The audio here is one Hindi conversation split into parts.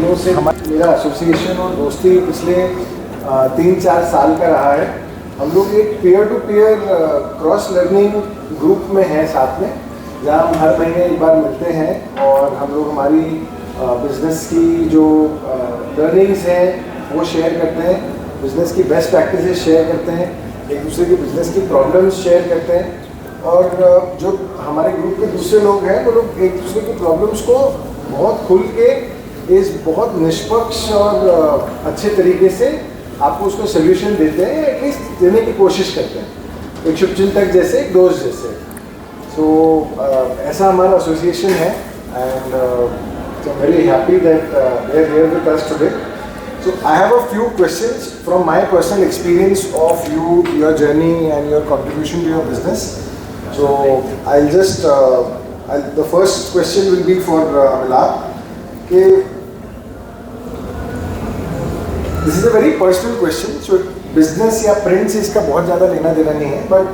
मनु से मेरा एसोसिएशन और दोस्ती पिछले 3-4 साल का रहा है। हम लोग एक peer to peer cross learning group में हैं साथ में, जहाँ हम हर महीने एक बार मिलते हैं और हम लोग हमारी बिजनेस की जो लर्निंग्स हैं वो शेयर करते हैं, बिजनेस की बेस्ट प्रैक्टिसेस शेयर करते हैं, एक दूसरे के बिजनेस की प्रॉब्लम्स शेयर करते हैं। और जो हमारे ग्रुप के दूसरे लोग हैं वो लोग एक दूसरे की प्रॉब्लम्स को बहुत खुल के इस बहुत निष्पक्ष और अच्छे तरीके से आपको उसको सोल्यूशन देते हैं, एटलीस्ट देने की कोशिश करते हैं, एक शुभचिंतक जैसे, एक दोस्त जैसे। सो ऐसा हमारा एसोसिएशन है and I am very happy that they are here with us today. So I have a few questions from my personal experience of your journey and your contribution to your business. So I'll just the first question will be for Milad. This is a very personal question. So business या print से इसका बहुत ज़्यादा लेना देना नहीं है, but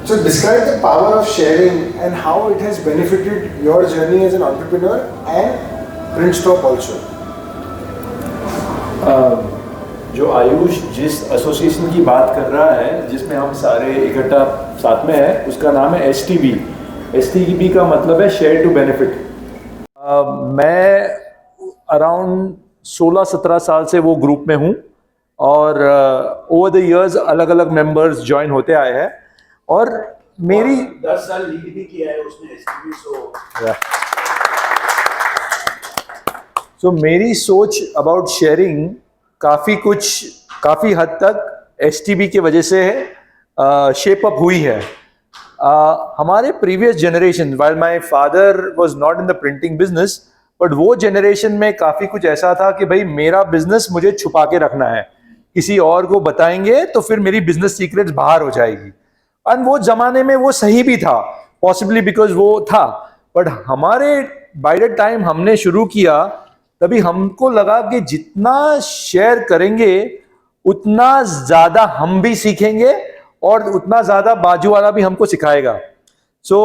so describe the power of sharing and how it has benefited your journey as an entrepreneur and Printstop also. जो आयुष जिस एसोसिएशन की बात कर रहा है, जिसमें हम सारे इकट्ठा साथ में हैं, उसका नाम है STB। STB का मतलब है शेयर टू बेनिफिट। मैं अराउंड 16-17 साल से वो ग्रुप में हूँ और ओवर द इयर्स अलग अलग मेंबर्स ज्वाइन होते आए हैं और मेरी 10 साल लीड भी किया है उसने STB। सो मेरी सोच अबाउट शेयरिंग काफ़ी हद तक STB की वजह से शेप अप हुई है। हमारे previous generation, while my father was not in the printing business, but वो जनरेशन में काफ़ी कुछ ऐसा था कि भाई मेरा बिजनेस मुझे छुपा के रखना है, किसी और को बताएंगे तो फिर मेरी बिजनेस सीक्रेट्स बाहर हो जाएगी। एंड वो जमाने में वो सही भी था, पॉसिबली बिकॉज वो था, बट हमारे बाय द टाइम हमने शुरू किया तभी हमको लगा कि जितना शेयर करेंगे उतना ज्यादा हम भी सीखेंगे और उतना ज्यादा बाजू वाला भी हमको सिखाएगा। So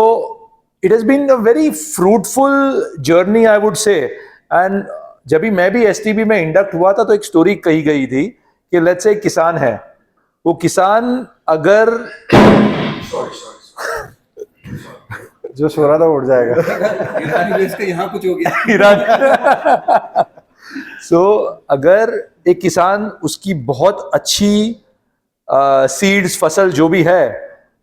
it has been a very fruitful journey I would say. And जब भी मैं भी STB में इंडक्ट हुआ था तो एक स्टोरी कही गई थी कि लेट्स से किसान है, वो किसान अगर जो सो रहा था उठ जाएगा। इसका यहाँ कुछ हो गया। सो अगर एक किसान उसकी बहुत अच्छी सीड्स, फसल जो भी है,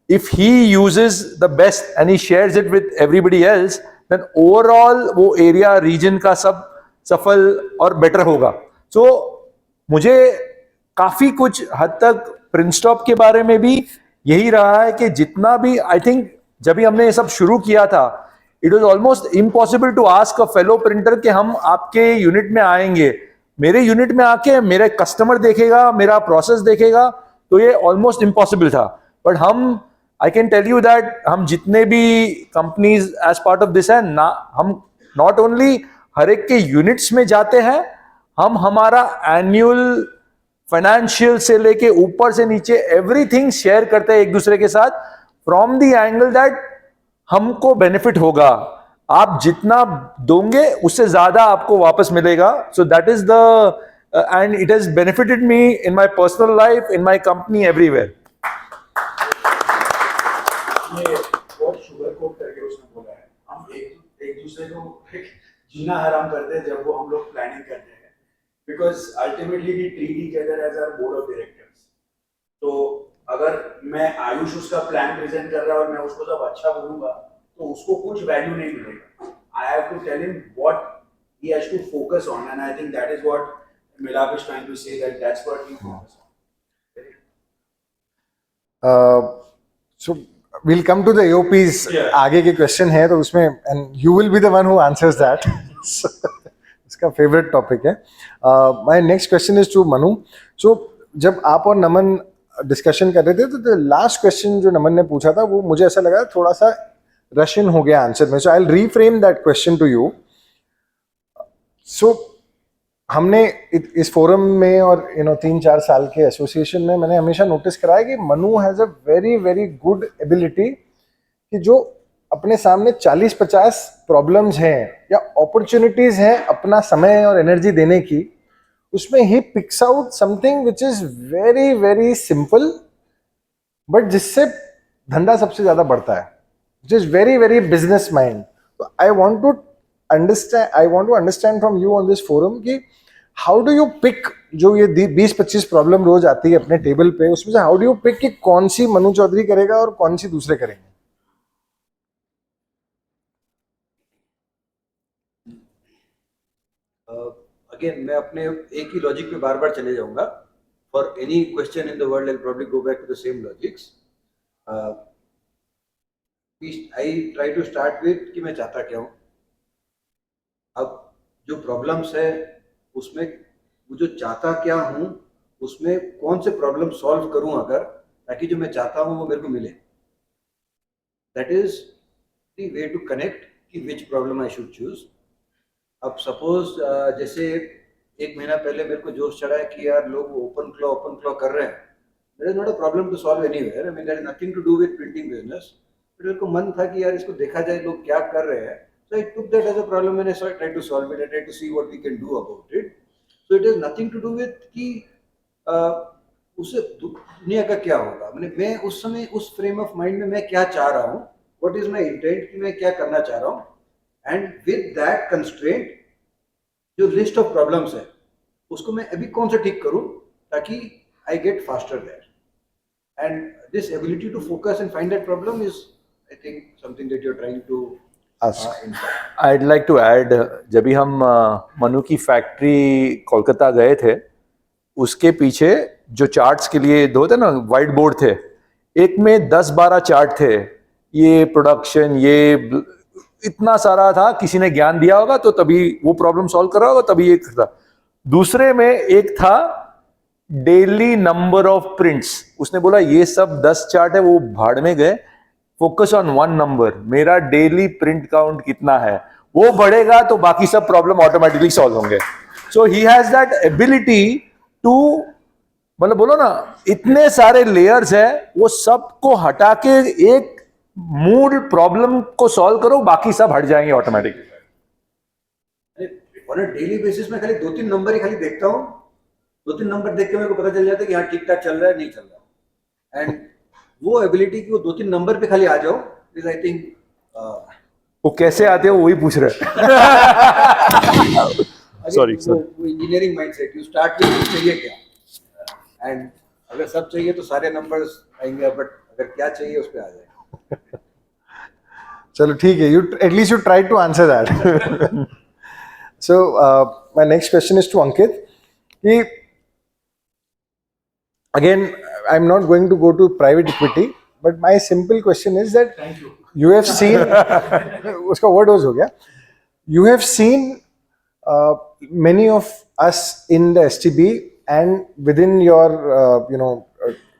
if he uses the best and he shares it with everybody else, then overall वो एरिया, रीजन का सब सफल और बेटर होगा। सो मुझे काफी कुछ हद तक प्रिंटस्टॉप के बारे में भी यही रहा है कि जितना भी, आई थिंक जब भी हमने ये सब शुरू किया था, it was almost impossible to ask a fellow printer कि हम आपके यूनिट में आएंगे, मेरे यूनिट में आके मेरे कस्टमर देखेगा, मेरा प्रोसेस देखेगा, तो ये ऑलमोस्ट इम्पॉसिबल था। बट हम, I can tell you that हम जितने भी companies as part of this है ना, हम नॉट ओनली हर एक के यूनिट्स में जाते हैं, हम हमारा एनुअल फाइनेंशियल से लेके ऊपर से नीचे एवरीथिंग शेयर करते हैं एक दूसरे के साथ, फ्रॉम द एंगल दैट हमको बेनिफिट होगा। आप जितना दोगे उससे ज्यादा आपको वापस मिलेगा। So that is the end it has benefited me in my personal life, in my company, everywhere. ये बहुत शुगर कोट करके उसने बोला है, हम एक दूसरे को जीना हराम करते हैं जब वो हम लोग प्लानिंग करते हैं, because ultimately we treat each other as our board of directors. तो अगर मैं आयुष उसका प्लान प्रेजेंट कर रहा है और मैं उसको सब अच्छा बोलूंगा तो उसको कुछ वैल्यू नहीं मिलेगा। I have to tell him what he has to focus on, and I think that is what Milap is trying to say, that that's what you focus on. So we'll come to the AOPs. Yeah. आगे के क्वेश्चन है तो उसमें, and you will be the one who answers that. इसका फेवरेट टॉपिक है। My next question is to Manu. So जब आप और नमन डिस्कशन कर रहे थे तो लास्ट क्वेश्चन जो नमन ने पूछा था वो मुझे ऐसा लगा थोड़ा सा रशियन हो गया आंसर में। So I will reframe that question to you. So हमने इस फोरम में और 3-4 साल के एसोसिएशन में मैंने हमेशा नोटिस करा है कि Manu has a very very good ability कि जो अपने सामने 40-50 प्रॉब्लम्स हैं या अपॉर्चुनिटीज हैं अपना समय और एनर्जी देने की, उसमें ही picks out something which is very very simple, but जिससे धंधा सबसे ज्यादा बढ़ता है, which is very very business mind. तो I want to understand from you on this forum कि हाउ डू यू पिक, जो ये 20-25 प्रॉब्लम रोज आती है अपने टेबल पे, उसमें से हाउ डू यू पिक कि कौन सी मनु चौधरी करेगा और कौन सी दूसरे करेंगे? अगेन मैं अपने एक ही लॉजिक पे बार बार चले जाऊंगा. For any question in the world I probably go back to the same logics. I try to start with कि मैं चाहता क्या हूँ. अब जो प्रॉब्लम्स है उसमें वो जो चाहता क्या हूँ उसमें कौन से प्रॉब्लम सॉल्व करूँ अगर, ताकि जो मैं चाहता हूँ वो मेरे को मिले. That is the way to connect कि which problem I should choose. अब सपोज जैसे एक महीना पहले मेरे को जोश चढ़ा है कि यार लोग ओपन क्लॉ कर रहे हैं. There is not a problem to solve anywhere. I mean there is nothing to do with printing business. मेरे को मन था कि यार इसको देखा जाए लोग क्या कर रहे हैं. So I took that as a problem and I tried to solve it. I tried to see what we can do about it. So it has nothing to do with कि उससे दुनिया का क्या होगा. मैंने मैं उस समय उस फ्रेम ऑफ माइंड में मैं क्या चाह रहा हूँ, व्हाट इज माय इंटेंट कि मैं क्या करना चाह रहा हूँ, एंड विद दैट कंस्ट्रेंट जो लिस्ट ऑफ प्रॉब्लम्स है उसको मैं अभी कौन सा ठीक करूँ ताकि I get faster there. And this ability to focus and find that problem is I think something that you are trying to. I'd like to add, जब भी हम मनु की फैक्ट्री कोलकाता गए थे, उसके पीछे जो चार्ट्स के लिए दो थे ना वाइट बोर्ड थे, एक में 10-12 चार्ट थे. ये प्रोडक्शन, ये इतना सारा था. किसी ने ज्ञान दिया होगा तो तभी वो प्रॉब्लम सॉल्व कर रहा होगा, तभी एक था. दूसरे में एक था डेली नंबर ऑफ प्रिंट्स. उसने बोला ये सब 10 चार्ट है, वो भाड़ में गए. फोकस ऑन वन नंबर, मेरा डेली प्रिंट काउंट कितना है, वो बढ़ेगा तो बाकी सब प्रॉब्लम ऑटोमेटिकली सॉल्व होंगे. So he has that ability to, मतलब बोलो ना, इतने सारे लेयर्स है, वो सबको हटा के एक मूल प्रॉब्लम को सॉल्व करो, बाकी सब हट जाएंगे automatically. On a daily basis में खाली 2-3 नंबर ही खाली देखता हूँ. 2-3 नंबर देख के मेरे को पता चल जाता है कि हाँ ठीक ठाक चल रहा है, नहीं चल रहा. एंड वो एबिलिटी कि वो 2-3 नंबर पे खाली आ जाओ इज आई थिंक. वो कैसे आते हो वही पूछ रहे हैं. Sorry engineering mindset. You start with चाहिए क्या, एंड अगर सब चाहिए तो सारे नंबर्स आएंगे, बट अगर क्या चाहिए उस पे आ जाए. चलो ठीक है, you at least you try to answer that. So my next question is to Ankit कि again I'm not going to go to private equity, but my simple question is that you have seen uska overdose ho gaya, you have seen many of us in the STB and within your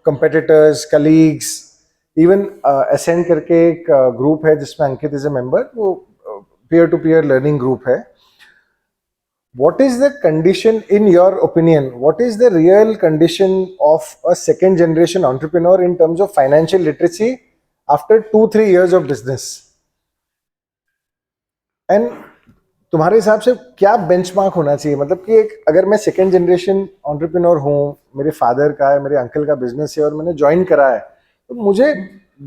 competitors, colleagues, even Ascent करके एक group है जिसमें अंकित is a member, वो peer to peer learning group है. What is the condition, in your opinion, what is the real condition of a second generation entrepreneur in terms of financial literacy after 2-3 years of business? And तुम्हारे हिसाब से क्या बेंचमार्क होना चाहिए? मतलब कि एक, अगर मैं सेकेंड जनरेशन एंटरप्रेन्योर हूँ, मेरे फादर का है, मेरे अंकल का बिजनेस है और मैंने ज्वाइन करा है, तो मुझे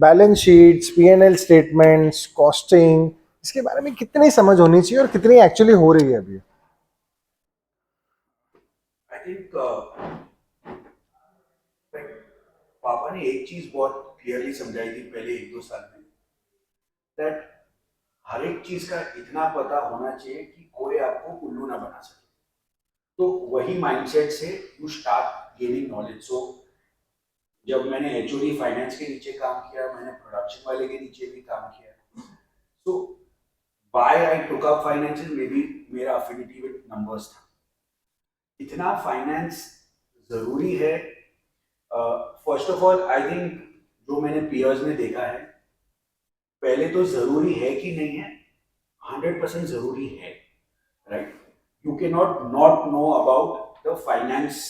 balance sheets, P&L statements, costing, इसके बारे में कितनी समझ होनी चाहिए और कितनी एक्चुअली हो रही है अभी? आई थिंक पापा ने एक चीज बहुत क्लियरली समझाई थी पहले 1-2 साल में, दैट हर एक चीज का इतना पता होना चाहिए कि कोई आपको उल्लू ना बना सके. तो वही माइंडसेट से यू स्टार्ट गेनिंग नॉलेज. सो जब मैंने HOD फाइनेंस के नीचे काम किया, मैंने प्रोडक्शन वाले के नीचे भी काम किया. So why I took up finance, may be मेरा अफिनिटी विद नंबर्स था. इतना फाइनेंस जरूरी है. First of all I think जो मैंने पीयर्स में देखा है, पहले तो जरूरी है कि नहीं है, 100% जरूरी है, right. You can not know about the finance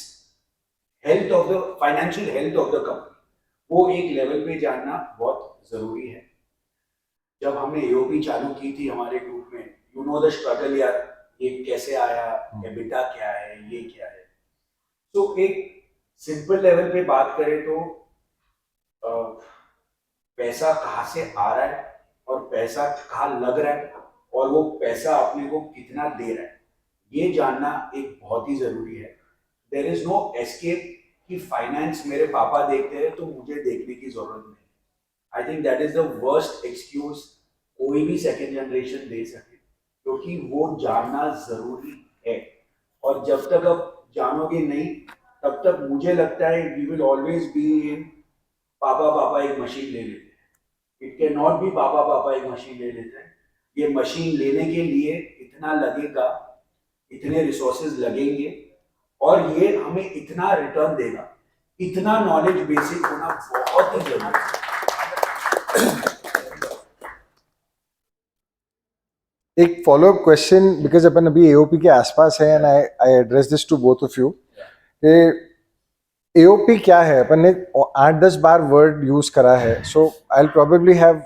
health of the financial health of the company. वो एक लेवल पे जानना बहुत जरूरी है. जब हमने एओपी चालू की थी हमारे ग्रुप में, यू नो द स्ट्रगल यार, ये कैसे आया, एबिटा क्या है, ये क्या है। तो एक सिंपल लेवल पे बात करें तो पैसा कहाँ से आ रहा है और पैसा कहाँ लग रहा है और वो पैसा अपने को कितना दे रहा है, ये जानना एक बहुत ही जरूरी है। देयर इज नो एस्केप कि फाइनेंस मेरे पापा देखते हैं तो मुझे देखने की जरूरत नहीं। आई think that is the worst excuse कोई भी सेकेंड जनरेशन दे सके, क्योंकि वो जानना जरूरी है। और जब तक आप जानोगे नहीं, तब तक मुझे लगता है we will always be in पापा पापा एक मशीन ले लेते हैं। इट कैन नॉट बी पापा पापा एक मशीन ले लेते हैं। ये मशीन लेने के लिए इतना लगेगा, इतने रिसोर्सेज लगेंगे और ये हमें इतना रिटर्न देगा। इतना नॉलेज बेसिक होना बहुत ही जरूरी है। एक फॉलोअप क्वेश्चन, बिकॉज अपन अभी एओपी के आसपास है and I address this to both of you. AOP क्या है? अपन ने 8-10 बार वर्ड यूज करा है, so I will probably have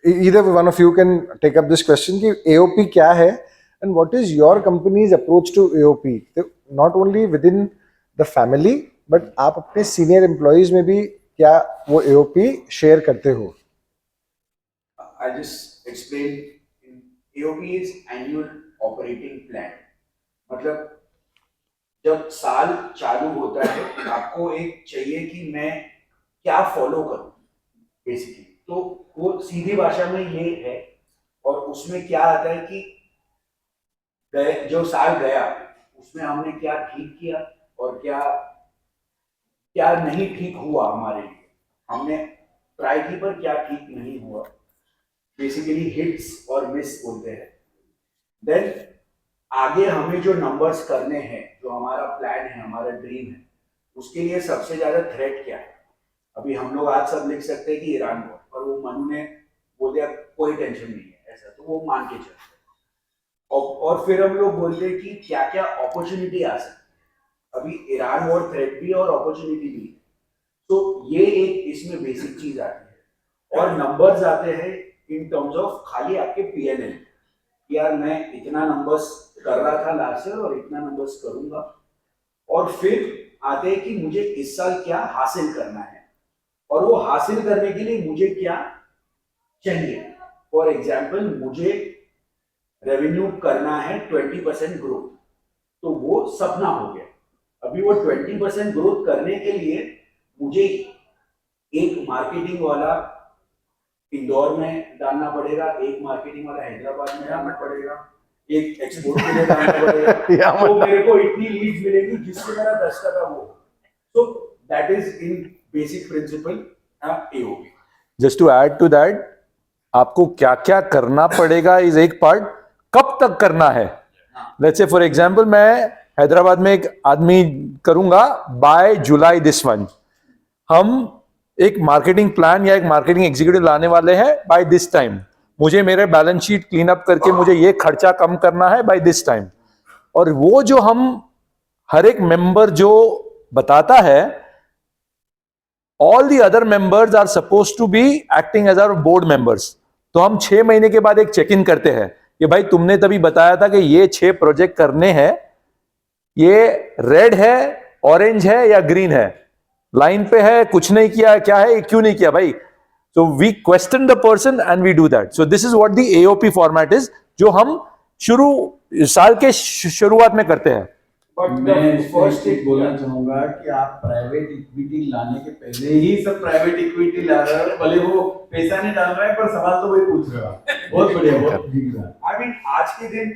either one of you can take up this question कि AOP क्या है and what is your company's approach to AOP, not only within the family but आप अपने senior employees में भी क्या वो AOP share करते हो? I just explained. AOP is annual operating plan. मतलब जब साल चालू होता है आपको एक चाहिए कि मैं क्या फॉलो करूं बेसिकली, तो वो सीधी भाषा में ये है। और उसमें क्या आता है कि जो साल गया उसमें हमने क्या ठीक किया और क्या क्या नहीं ठीक हुआ हमारे लिए, हमने ट्राई की पर क्या ठीक नहीं हुआ, बेसिकली हिट्स और मिस बोलते हैं। देन आगे हमें जो नंबर्स करने हैं, जो हमारा प्लान है, हमारा ड्रीम है, उसके लिए सबसे ज्यादा थ्रेट क्या है। अभी हम लोग आज सब लिख सकते हैं कि ईरान वॉर, पर वो मनु ने बोल दिया कोई टेंशन नहीं है ऐसा, तो वो मान के चलते हैं। और फिर हम लोग बोलते हैं कि क्या क्या अपॉर्चुनिटी आ सकती है। अभी ईरान वॉर थ्रेट भी और अपॉर्चुनिटी भी, तो ये एक इसमें बेसिक चीज आती है। और नंबर्स आते हैं इन टर्म्स ऑफ खाली आपके पीएनएल, यार मैं इतना नंबर्स कर रहा था लास्ट ईयर और इतना नंबर्स करूंगा। और फिर आते हैं कि मुझे इस साल क्या हासिल करना है और वो हासिल करने के लिए मुझे क्या चाहिए। फॉर एग्जाम्पल मुझे रेवेन्यू करना है 20% ग्रोथ, तो वो सपना हो गया। अभी वो 20% ग्रोथ करने के लिए मुझे एक मार्केटिंग वाला इंदौर में डालना पड़ेगा, एक मार्केटिंग वाला हैदराबाद में डालना पड़ेगा, एक एक्सपोर्ट के लिए डालना पड़ेगा। तो मेरे को इतनी लीड्स मिलेगी जिससे मेरा 10% वो। So that is in basic principle AOP. Just to add to that, आपको क्या क्या करना पड़ेगा इज एक पार्ट, कब तक करना है। लेट्स से फॉर एग्जांपल मैं हैदराबाद में एक आदमी करूंगा बाय जुलाई दिस वन, हम एक मार्केटिंग प्लान या एक मार्केटिंग एग्जीक्यूटिव लाने वाले हैं बाय दिस टाइम, मुझे मेरे बैलेंस शीट क्लीन अप करके मुझे ये खर्चा कम करना है बाय दिस टाइम। और वो जो हम हर एक मेंबर जो बताता है, all the other members are suppose to be acting as our board members. तो हम 6 महीने के बाद एक चेक इन करते हैं कि भाई तुमने तभी बताया था कि ये 6 प्रोजेक्ट करने हैं, ये रेड है, ऑरेंज है या ग्रीन है, लाइन पे है, कुछ नहीं किया, क्या है, क्यों नहीं किया भाई। So we question the person and we do that. So this is what the AOP format is, जो हम साल के शुरुआत में करते हैं। मैं फर्स्ट एक बोलना चाहूंगा कि आप प्राइवेट इक्विटी लाने के पहले ही सब प्राइवेट इक्विटी ला रहे हो, भले वो पैसा नहीं डाल रहा है पर सवाल तो वही पूछ रहे हो। बहुत बढ़िया, बहुत ठीक है। आई मीन आज के दिन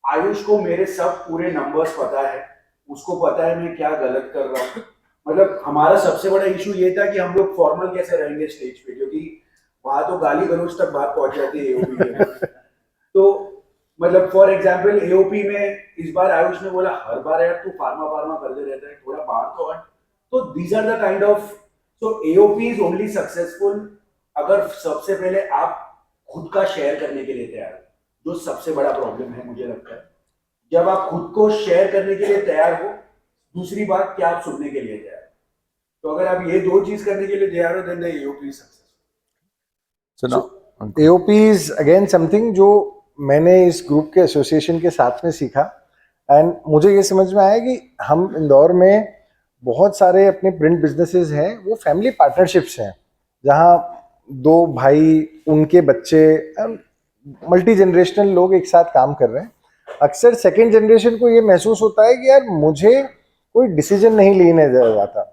आयुष को मेरे सब पूरे नंबर्स पता है, उसको पता है मैं क्या गलत कर रहा हूँ। मतलब हमारा सबसे बड़ा इशू ये था कि हम लोग फॉर्मल कैसे रहेंगे स्टेज पे, क्योंकि वहां तो गाली गलौज तक बात पहुंच जाती है एओपी में। तो मतलब फॉर एग्जाम्पल एओपी में इस बार आयुष ने बोला हर बार यार तू फार्मा करते रहता है, थोड़ा बाहर तो हट। तो these are the kind of, so AOP is only successful अगर सबसे पहले आप खुद का शेयर करने के लिए तैयार हो, जो सबसे बड़ा प्रॉब्लम है मुझे लगता है। जब आप खुद को शेयर करने के लिए तैयार हो, दूसरी बात क्या आप सुनने के लिए तैयार हो, तो अगर आप ये दो चीज करने के लिए तैयार हो, then the AOP success. So now AOP is again something जो मैंने इस ग्रुप के एसोसिएशन के साथ में सीखा, एंड मुझे ये समझ में आया कि हम इंदौर में बहुत सारे अपने प्रिंट बिजनेसेस हैं, वो फैमिली पार्टनरशिप्स हैं, जहाँ दो भाई, उनके बच्चे, मल्टी जनरेशनल लोग एक साथ काम कर रहे हैं। अक्सर सेकेंड जनरेशन को ये महसूस होता है कि यार मुझे कोई डिसीजन नहीं लेने जाता,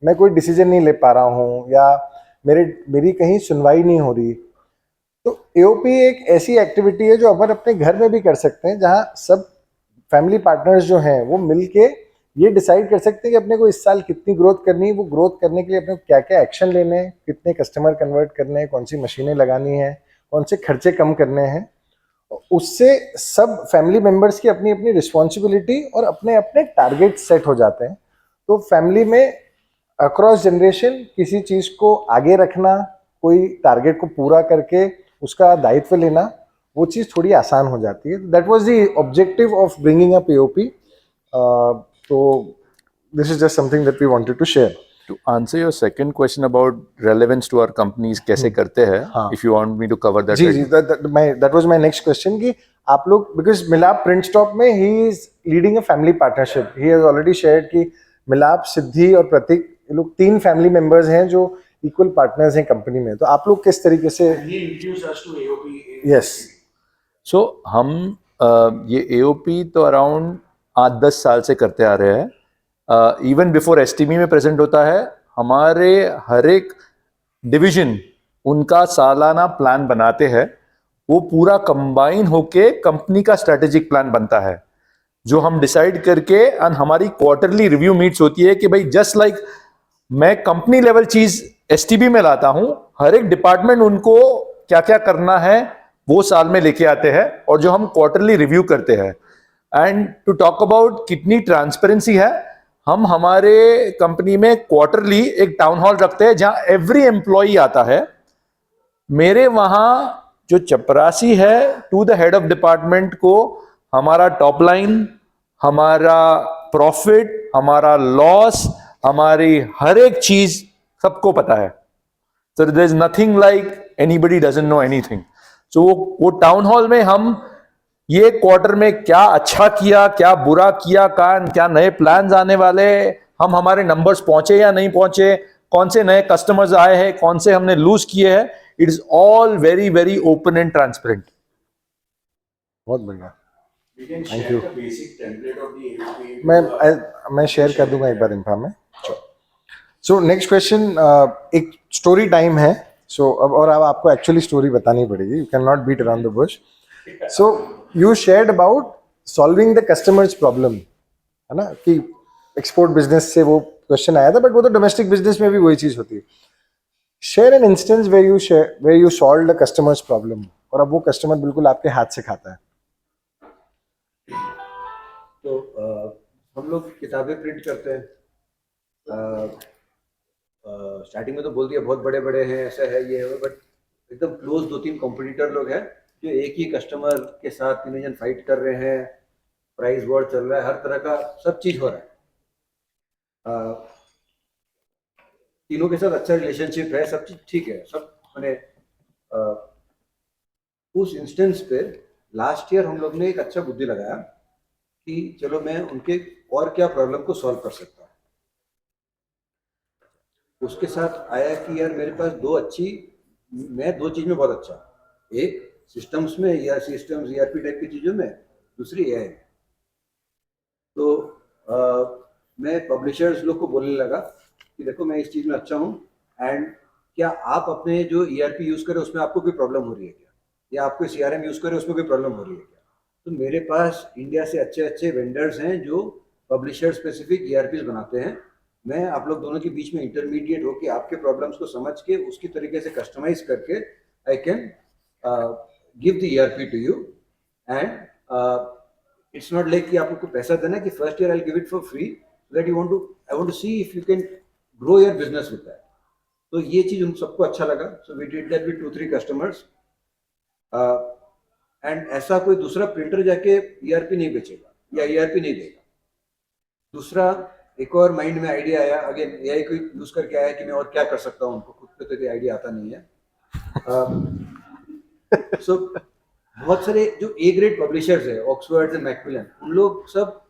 मैं कोई डिसीजन नहीं ले पा रहा हूँ, या मेरी कहीं सुनवाई नहीं हो रही। तो एओपी एक ऐसी एक्टिविटी है जो अपन अपने घर में भी कर सकते हैं, जहाँ सब फैमिली पार्टनर्स जो हैं वो मिलके ये डिसाइड कर सकते हैं कि अपने को इस साल कितनी ग्रोथ करनी है, वो ग्रोथ करने के लिए अपने को क्या क्या एक्शन लेने हैं, कितने कस्टमर कन्वर्ट करने हैं, कौन सी मशीनें लगानी है, कौन से खर्चे कम करने हैं। उससे सब फैमिली मेम्बर्स की अपनी अपनी रिस्पॉन्सिबिलिटी और अपने अपने टारगेट सेट हो जाते हैं। तो फैमिली में अक्रॉस जनरेशन किसी चीज़ को आगे रखना, कोई टारगेट को पूरा करके उसका दायित्व लेना, वो चीज़ थोड़ी आसान हो जाती है। That was the objective of bringing up AOP. तो this is just something that we wanted to share. To answer your second question about relevance to our companies, कैसे करते हैं, if you want me to cover that. Ji, that was my next question कि आप लोग, because मिलाप प्रिंट स्टॉप में he is leading a family partnership. He has already shared कि मिलाप, सिद्धि और प्रतीक, ये लोग 3 फैमिली मेंबर्स हैं जो इक्वल पार्टनर्स हैं कंपनी में। तो आप लोग किस तरीके से? He introduced us to AOP. Yes. So हम ये AOP तो अराउंड 8-10 साल से करते आ रहे हैं। इवन बिफोर एसटीबी में प्रेजेंट होता है, हमारे हर एक डिवीजन उनका सालाना प्लान बनाते हैं, वो पूरा कंबाइन होके कंपनी का स्ट्रेटेजिक प्लान बनता है, जो हम डिसाइड करके, एंड हमारी क्वार्टरली रिव्यू मीट्स होती है कि भाई जस्ट लाइक मैं कंपनी लेवल चीज एसटीबी में लाता हूं, हर एक डिपार्टमेंट उनको क्या क्या करना है वो साल में लेके आते हैं, और जो हम क्वार्टरली रिव्यू करते हैं। एंड टू टॉक अबाउट कितनी ट्रांसपेरेंसी है, हम हमारे कंपनी में क्वार्टरली एक टाउन हॉल रखते हैं जहां एवरी एम्प्लॉई आता है। मेरे वहां जो चपरासी है, to the head of department को हमारा टॉप लाइन, हमारा प्रॉफिट, हमारा लॉस, हमारी हर एक चीज सबको पता है। So there is nothing like anybody doesn't know anything. So वो टाउन हॉल में हम ये क्वार्टर में क्या अच्छा किया, क्या बुरा किया, क्या नए प्लान्स आने वाले, हम हमारे नंबर्स पहुंचे या नहीं पहुंचे, कौन से नए कस्टमर्स आए हैं, कौन से हमने लूज किए हैं, it is all very very open and transparent. बहुत बढ़िया। We can share the basic template of the AOP. मैं शेयर कर दूंगा एक बार इन्फा में। सो नेक्स्ट क्वेश्चन, एक स्टोरी टाइम है। सो अब आपको एक्चुअली स्टोरी बतानी पड़ेगी, you can not beat around the bush. So you shared about solving the customers problem, है ना, कि एक्सपोर्ट बिजनेस से वो क्वेश्चन आया था, बट वो तो डोमेस्टिक बिजनेस में भी वही चीज होती है। Share an instance where you solve the customers problem, और अब वो कस्टमर बिल्कुल आपके हाथ से खाता है। तो हम लोग किताबें प्रिंट करते हैं। स्टार्टिंग में तो बोल दिया बहुत बड़े बड़े हैं, ऐसा है, ये है, बट एकदम क्लोज 2-3 कॉम्पिटिटर लोग हैं जो एक ही कस्टमर के साथ 3 जन फाइट कर रहे हैं, प्राइस वॉर चल रहा है, हर तरह का सब चीज हो रहा है। तीनों के साथ अच्छा रिलेशनशिप है, सब चीज ठीक है, सब मैंने उस इंस्टेंस पे लास्ट ईयर हम लोग ने एक अच्छा बुद्धि लगाया कि चलो मैं उनके और क्या प्रॉब्लम को सॉल्व कर सकता हूँ। उसके साथ आया कि यार मेरे पास मैं 2 चीज में बहुत अच्छा, एक सिस्टम्स में, या सिस्टम्स ईआरपी टाइप की चीजों में, दूसरी एआई। तो मैं पब्लिशर्स लोग को बोलने लगा कि देखो मैं इस चीज में अच्छा हूँ, एंड क्या आप अपने जो ईआरपी यूज करें उसमें आपको कोई प्रॉब्लम हो रही है क्या, या आपको सीआरएम यूज करें उसमें कोई प्रॉब्लम हो रही है क्या। तो मेरे पास इंडिया से अच्छे अच्छे वेंडर्स हैं जो पब्लिशर स्पेसिफिक ईआरपीज बनाते हैं। मैं आप लोग दोनों के बीच में इंटरमीडिएट होकर आपके प्रॉब्लम्स को समझ के उसकी तरीके से कस्टमाइज करके I can give the ERP to you, and it's not like कि आपको पैसा देना कि first year I give it for free, that I want to see if you can grow your business with that. तो ये चीज उन सबको अच्छा लगा। So we did that with 2-3 customers, and ऐसा कोई दूसरा प्रिंटर जाके ईआरपी नहीं बेचेगा या ईआरपी नहीं देगा। दूसरा एक और माइंड में आइडिया आया, अगेन एआई को यूज करके आया कि मैं और क्या कर सकता हूँ, उनको खुद पे तो आइडिया आता नहीं है। सो बहुत सारे जो ए ग्रेड पब्लिशर्स है, ऑक्सफोर्ड एंड मैकमिलन, उन लोग सब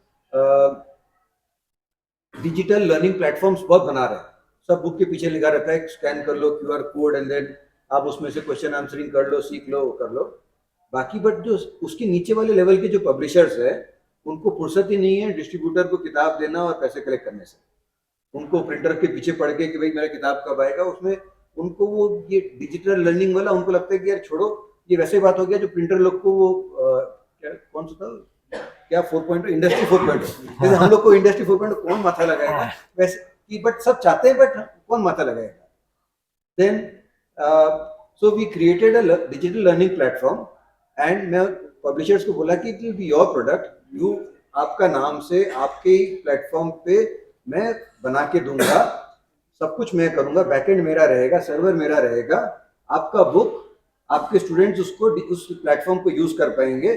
डिजिटल लर्निंग प्लेटफॉर्म्स बहुत बना रहे हैं. सब बुक के पीछे लिखा रहता है स्कैन कर लो QR कोड एंड देन आप उसमें से क्वेश्चन आंसरिंग कर लो, सीख लो, कर लो. बाकी बट जो उसके नीचे वाले लेवल के जो पब्लिशर्स है, उनको फुर्सत ही नहीं है डिस्ट्रीब्यूटर को किताब देना और पैसे कलेक्ट करने से. उनको प्रिंटर के पीछे पड़ के कि भाई मेरा किताब कब आएगा, उसमें उनको वो ये डिजिटल लर्निंग वाला उनको लगता है कि यार छोड़ो, ये वैसे बात हो गया जो प्रिंटर लोग को वो क्या कौन सा था क्या 4.0 इंडस्ट्री 4.0, जैसे हम लोग को इंडस्ट्री 4.0 कौन माथा लगाएगा वैसे कि, बट सब चाहते हैं बट कौन माथा लगाएगा. Then so we created a digital learning platform and मैं पब्लिशर्स को बोला कि it will be your product, you आपका नाम से आपके प्लेटफॉर्म पे मैं बना के दूंगा, सब कुछ मैं करूंगा, बैकएंड मेरा रहेगा, सर्वर मेरा रहेगा, आपका बुक आपके स्टूडेंट्स उसको उस प्लेटफॉर्म को यूज कर पाएंगे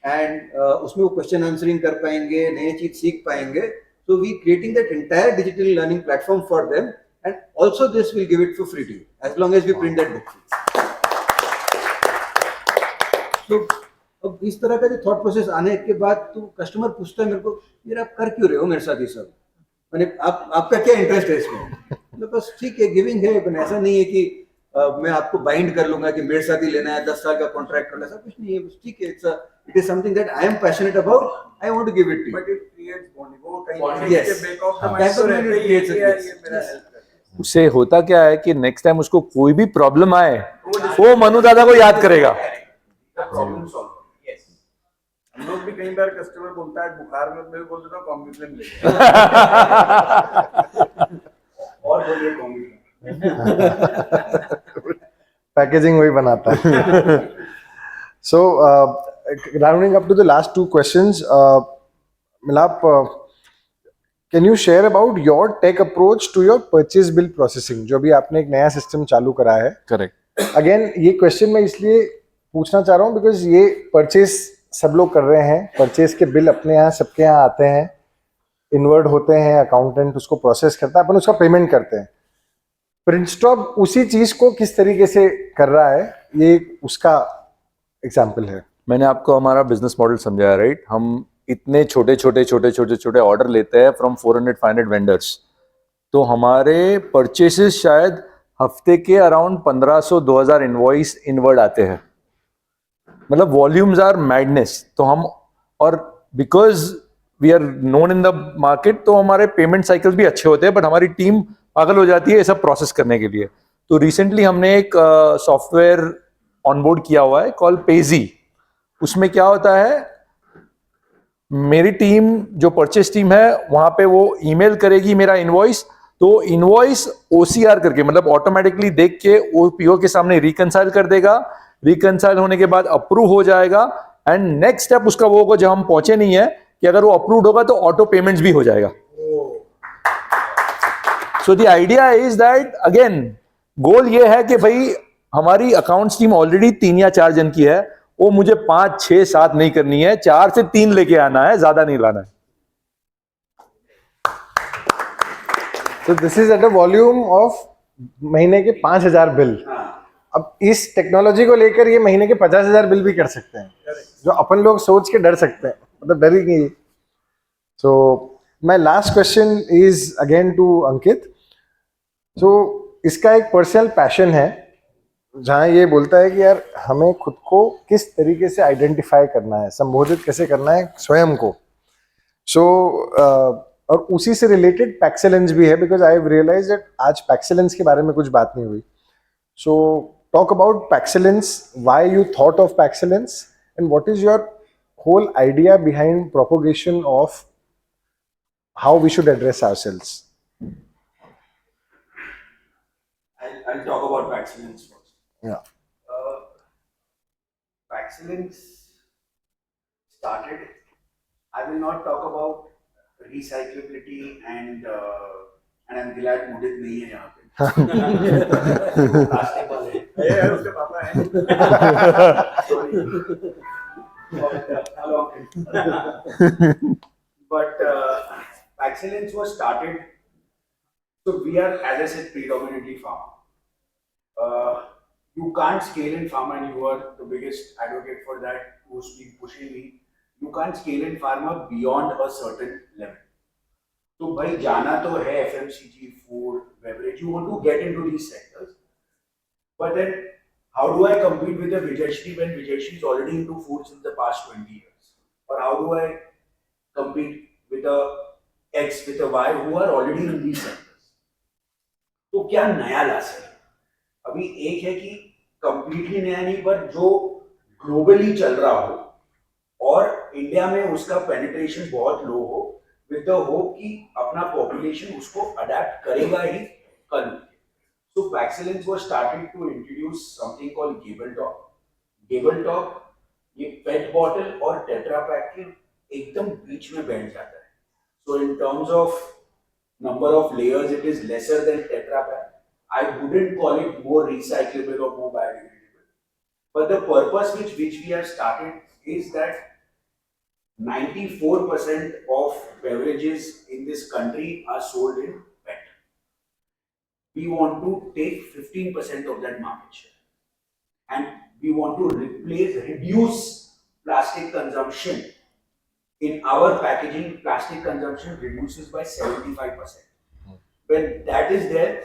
एंड उसमें वो क्वेश्चन आंसरिंग कर पाएंगे, नई चीज सीख पाएंगे. So we creating that entire digital learning platform for them and also this will give it for free to you as long as we print that book. तो अब इस तरह का जो थॉट प्रोसेस आने के बाद तो कस्टमर पूछता है मेरे को, यार आप कर क्यों रहे हो मेरे साथ ये सब, मैंने आपका क्या इंटरेस्ट है इसमें. तो बस ठीक है, गिविंग है, पर ऐसा नहीं है कि मैं आपको बाइंड कर लूंगा कि मेरे साथ ही लेना है, 10 साल का कॉन्ट्रैक्ट करना है, सब कुछ नहीं है. बस ठीक है, it is something that I am passionate about, I want to give it to you. But it creates bonding, वो कहीं Yes. के बैक ऑफ द हाँ. माइंड तो That रहता ही है कि यार ये मेरा हेल्प कर रहा है. उससे होता क्या है कि नेक्स्ट टाइम उसको कोई भी प्रॉब्लम आए वो मनु दादा को याद करेगा. Problem solve. यस, हम लोग भी कई बार कस्टमर बोलता है बुखार में, मैं भी बोल देता हूँ कॉम्बिनेशन ले और बोलिए कॉम्बिनेशन. पैकेजिंग वही बनाता है. So, rounding up to the last two questions, Milap, can you share about your tech approach to your purchase bill processing? जो भी आपने एक नया सिस्टम चालू करा है. करेक्ट. अगेन ये क्वेश्चन मैं इसलिए पूछना चाह रहा हूँ बिकॉज ये परचेस सब लोग कर रहे हैं. परचेस के बिल अपने यहाँ सबके यहाँ आते हैं, इनवर्ड होते हैं, अकाउंटेंट उसको प्रोसेस करता है, अपन उसका पेमेंट करते हैं. प्रिंटस्टॉप उसी चीज को किस तरीके से कर रहा है, ये उसका एग्जाम्पल है. मैंने आपको हमारा बिजनेस मॉडल समझाया, राइट. हम इतने छोटे छोटे ऑर्डर लेते हैं फ्रॉम 400-500 वेंडर्स, तो हमारे परचेसेस शायद हफ्ते के अराउंड 1500-2000 इनवॉइस इनवर्ड आते हैं. मतलब वॉल्यूम्स आर मैडनेस. तो हम, और because we are known in the market, तो हमारे पेमेंट साइकिल्स भी अच्छे होते हैं, बट हमारी टीम पागल हो जाती है ये सब प्रोसेस करने के लिए. तो रिसेंटली हमने एक सॉफ्टवेयर ऑनबोर्ड किया हुआ है कॉल पेजी. उसमें क्या होता है, मेरी टीम जो परचेस टीम है वहां पे वो ईमेल करेगी मेरा इनवॉइस, तो इनवॉइस OCR करके मतलब ऑटोमेटिकली देख के वो PO के सामने रिकंसाइल कर देगा. रिकंसाइल होने के बाद अप्रूव हो जाएगा एंड नेक्स्ट स्टेप उसका वो होगा, जब हम पहुंचे नहीं है कि अगर वो अप्रूव्ड होगा तो ऑटो पेमेंट्स भी हो जाएगा. So the idea is that again goal ये है कि भाई हमारी अकाउंट्स टीम ऑलरेडी 3 या 4 जन की है, वो मुझे 5, 6, 7 नहीं करनी है, 4 से 3 लेके आना है, ज्यादा नहीं लाना है. तो this is at a volume of महीने के 5000 बिल. अब इस टेक्नोलॉजी को लेकर ये महीने के 50,000 बिल भी कर सकते हैं, जो अपन लोग सोच के डर सकते हैं, मतलब डरेंगे. So my last question is again to Ankit. So इसका एक पर्सनल पैशन है जहाँ ये बोलता है कि यार हमें खुद को किस तरीके से आइडेंटिफाई करना है, संबोधित कैसे करना है स्वयं को. सो और उसी से रिलेटेड पैक्सेलेंस भी है, because I have realised that आज पैक्सेलेंस के बारे में कुछ बात नहीं हुई. सो talk about Paxellence, why you thought of Paxellence, and what is your whole idea behind propagation of how we should address ourselves. I'll talk about Paxellence first. Yeah. Paxellence started, I will not talk about recyclability and I'm glad Mudit नहीं है यहाँ पे. प्लास्टिक वाले ये उसके पापा हैं. But Paxellence was started, so we are, as I said, predominantly farm. You can't scale in pharma, and you are the biggest advocate for that, who's been pushing me. You can't scale in pharma beyond a certain level. तो भाई जाना तो है FMCG, food, beverage. You want to get into these sectors, but then how do I compete with a Vijayshri when Vijayshri is already into food since the past 20 years? Or how do I compete with a X, with a Y who are already in these sectors? तो क्या नया ला सकते? अभी एक है कि कंप्लीटली नया नहीं, पर जो ग्लोबली चल रहा हो और इंडिया में उसका पेनिट्रेशन बहुत लो हो, विद द होप कि अपना पॉपुलेशन उसको अडेप्ट करेगा ही कल। So Paxillence was started to introduce something called Gable Top. Gable Top ये पेट बॉटल और टेट्रा पैक के एकदम बीच में बैठ जाता है। So in terms of number of layers, it is lesser than Tetra Pak. I wouldn't call it more recyclable or more biodegradable. But the purpose which we have started is that 94% of beverages in this country are sold in PET. We want to take 15% of that market share. And we want to reduce plastic consumption. In our packaging, plastic consumption reduces by 75%. When that is there,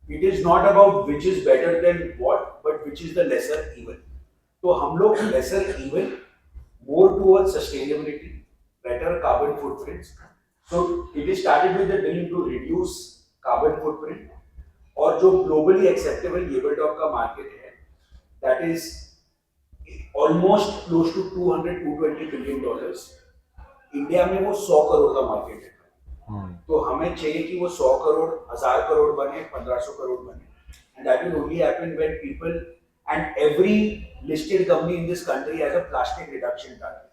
it is not about which is better than what, but which is the lesser evil. So हम लोग lesser evil, more towards sustainability, better carbon footprints. So it is started with the dream to reduce carbon footprint. और जो globally acceptable Gable Top का market है, that is almost close to $200-220 billion. India में वो 100 करोड़ का मार्केट है, तो हमें चाहिए कि वो 100 करोड़ 1000 करोड़ बने, 1500 करोड़ बने, and that will only happen when people, and every listed company in this country has a plastic reduction target.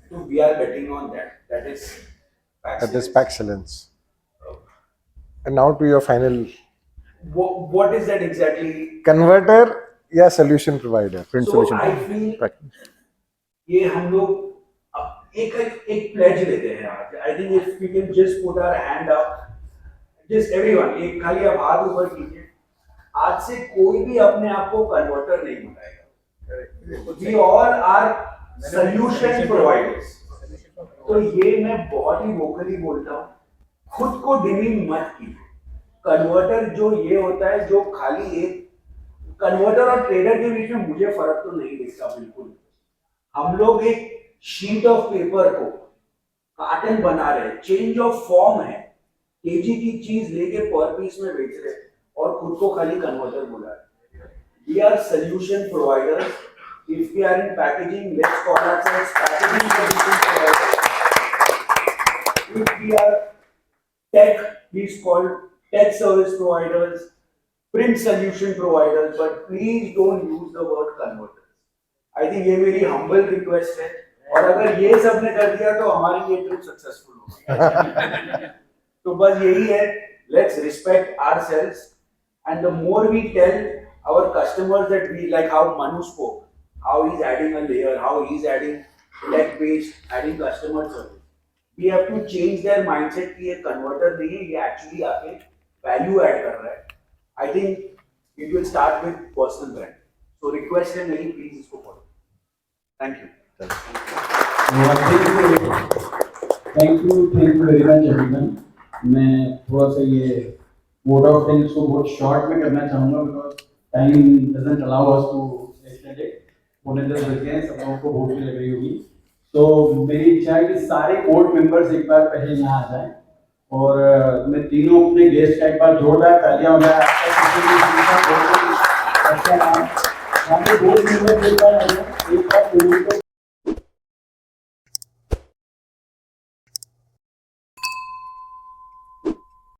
So we are betting on that. That is Paxillence. And now to your final, what is that exactly? converter या solution provider? Print So solution. I feel ये हम लोग एक pledge लेते हैं आज. I think if we can just put our hand up, just everyone, एक खाली आप हाथ ऊपर कीजिए. आज से कोई भी अपने आप को कन्वर्टर नहीं बताएगा. We all are solution providers. तो ये मैं बहुत ही वोकली बोलता हूँ. खुद को डिमीन मत कीजिए. कन्वर्टर जो ये होता है, जो खाली एक कन्वर्टर और ट्रेडर के बीच में मुझे फर्क तो नहीं दिखता बिल्कुल. हम लोग एक शीट ऑफ पेपर को कार्टन बना रहे हैं, चेंज ऑफ फॉर्म है, केजी की चीज लेके पर पीस में बेच रहे हैं और खुद को खाली कन्वर्टर बोला है. We are solution providers. If we are in packaging, let's call ourselves packaging solution providers. If we are tech, please call tech service providers, print solution providers, but please don't use the word converters. I think ये मेरी humble request है, और अगर ये सब ने कर दिया तो हमारी ये ट्रिप सक्सेसफुल होगी. तो बस यही है, let's respect ourselves, and the more we tell our customers that we, like how Manu spoke, how he's adding a layer, how he's adding tech based, adding customer service, we have to change their mindset कि ये converter नहीं है, ये actually आके value add कर रहा है. I think it will start with personal brand. So request है मेरी, please इसको follow. Thank you. Thank you very much everyone. मैं थोड़ा सा ये वोट ऑफ थैंक्स को बहुत शॉर्ट में करना चाहूँगा, because time doesn't allow us to extend it. 10 बज गए, सब लोगों को भूख भी लग रही होगी. तो मेरी इच्छा है कि सारे बोर्ड मेंबर्स एक बार पहले यहाँ आ जाएं, और मैं तीनों अपने गेस्ट का एक बार जोरदार तालियां हो जाए. अच्छा नाम बोर्ड मेंबर एक बार